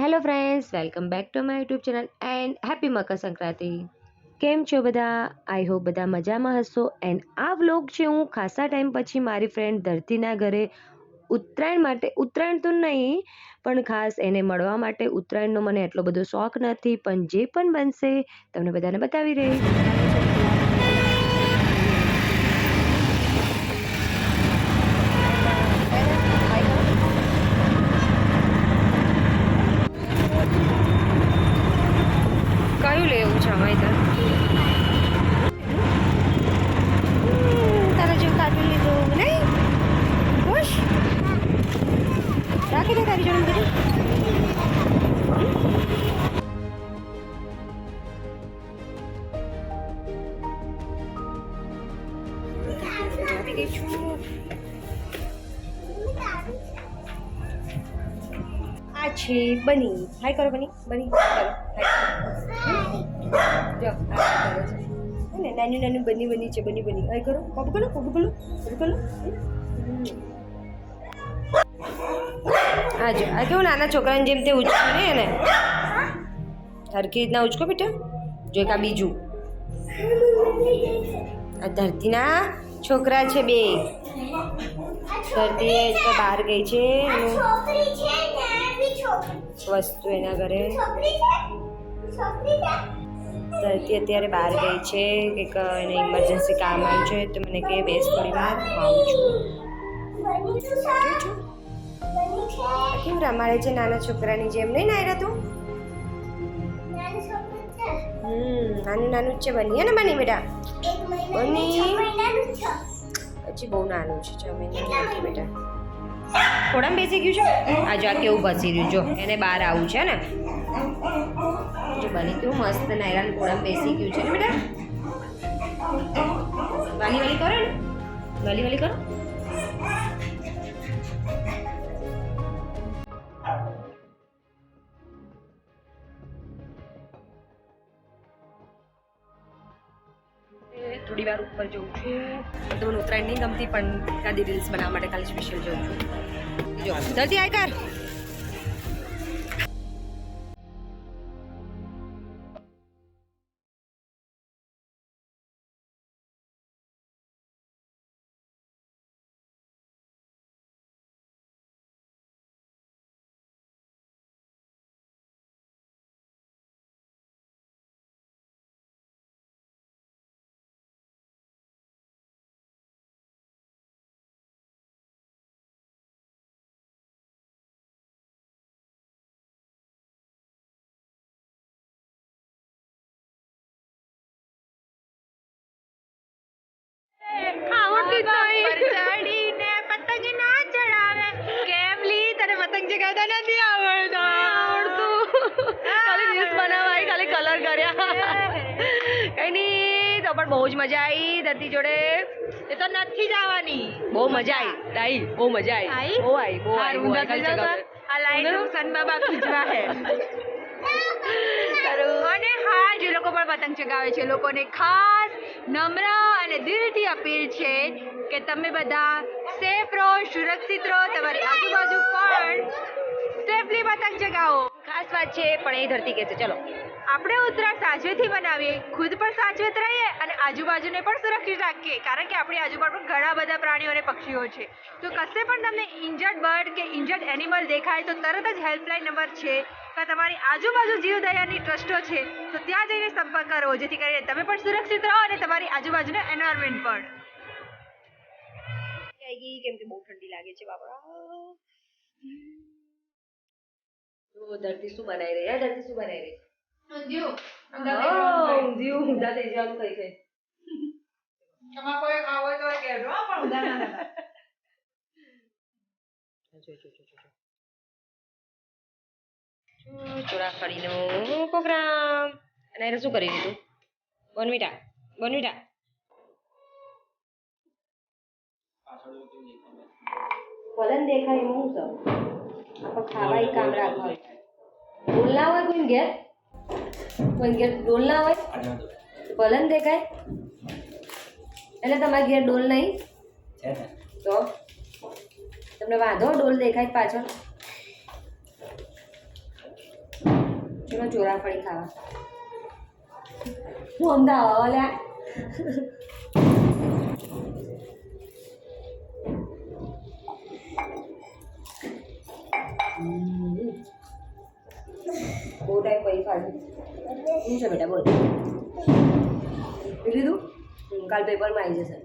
Hello friends, welcome back to my YouTube channel and happy Makar Sankranti. કેમ છો બધા? I hope બધા મજામાં હશો. એન્ડ આ વ્લોગ છે હું ખાસા ટાઈમ પછી મારી ફ્રેન્ડ ધરતીના ઘરે ઉત્તરાયણ તો નહીં પણ ખાસ એને મળવા માટે. ઉત્તરાયણનો મને એટલો બધો શોખ નથી, પણ જે પણ બનશે તમને બધાને બતાવી રહીશ. કયું લેવું છે અમારે તો? તારા જેવું કાઢી લીધું નહીં? ખુશ રાખી દે તારી જોડે બધું. આ છે બની. હાય કરો બની. બની કરો. જો ને નાની નાની બની છે. બની હાય કરો. પગ કરો. આ જો આ કેવું નાના છોકરાની જેમ તે ઉચકો ને એને હરખી રીતના ઉચકો બેટા. જો એક આ બીજું આ ધરતીના છોકરા છે બે. ધરતી બહાર ગઈ છે વસ્તુ એના ઘરે. ધરતી અત્યારે બહાર ગઈ છે, કંઈક એને ઇમરજન્સી કામ આવ્યું છે તો મને કહે બેસ થોડી વાર આવું છું. કેમ રમાડે છે નાના છોકરાની જેમ? નહીં નાયરા તું? નાનું જ છે બની. હે ને બની બેટા? બની હજી બહુ નાનું છે. 6 મહિનાનું નથી બેટા. થોડામાં બેસી ગયું છે. આજે આ કેવું ભસી રહ્યું જો. એને બહાર આવવું છે ને. જો બની કેવું મસ્ત નાયરાન થોડામાં બેસી ગયું છે ને બેટા. વાલી કરો ને. વાલી કરો. થોડી વાર ઉપર જઉં છું. તો મને ઉત્તરાયણ નહીં ગમતી, પણ એકાદી રીલ્સ બનાવવા માટે ખાલી સ્પેશિયલ જઉં છું. જો ધરતી આય કર. ચડીને પતંગ ના ચડાવે. કેમ લી તને પતંગ ચગાવતા નથી આવડતું? ખાલી રીલ્સ બનાવવા ખાલી કલર કર્યા. કઈ નહીં તો પણ બહુ જ મજા આવી ધરતી જોડે. એ તો નથી જવાની. બહુ મજા આવી. બહુ મજા આવી. બહુ આવી. આ લાઈન સનબાબા ખીચવા હે. અને હા, જે લોકો પણ પતંગ ચગાવે છે લોકોને ખાસ નમ્ર અને દિલથી અપીલ છે કે તમે બધા સેફ રહો, સુરક્ષિત રહો. તમારી આજુબાજુ પણ સેફલી પતંગ ચગાવો. ખાસ વાત છે પણ એ ધરતી કહે છે ચલો આપણે ઉત્તરાયણ સાચવેથી બનાવીએ, ખુદ પણ સાચવેત રહીએ અને આજુબાજુને પણ સુરક્ષિત રાખીએ. કારણ કે આપણી આજુબાજુ પણ ઘણા બધા પ્રાણીઓ અને પક્ષીઓ છે. તો કશે પણ તમને ઇન્જર્ડ બર્ડ કે ઇન્જર્ડ એનિમલ દેખાય તો તરત જ હેલ્પલાઇન નંબર છે કે તમારી આજુબાજુ જીવદયાની ટ્રસ્ટો છે તો ત્યાં જઈને સંપર્ક કરો, જેથી કરીને તમે પણ સુરક્ષિત રહો અને તમારી આજુબાજુના એન્વાયરમેન્ટ પણ. કેમ કે બહુ ઠંડી લાગે છે બાપા. તો ધરતી શું બનાવી રહી? ધરતી શું બનાવી રહી? ઊંધિયું ઊંધા થઈ જવાનું કઈ કઈ. તમારે કોઈ ખાવ હોય તો કહેજો, પણ ઊંધા ના થતા. ચોરાફળીનો પ્રોગ્રામ. અને એને શું કરી દીધું? બોનવીટા પલન દેખાય એમાં હું સર આપણે ખાવાય કામ રાખવા. ડોલ ના હોય કોઈ ઘેર ડોલ ના હોય પલન દેખાય એટલે તમારા ઘેર ડોલ નહીં તો તમને વાંધો ડોલ દેખાય પાછળ? ચલો ચોરાફળી ખાવા હું અમદાવાદ ઓલ્યા બહુ ટાઈમ પછી ખાધું શું છે બેટા બોલ પી લીધું કાલ પેપરમાં આવી જશે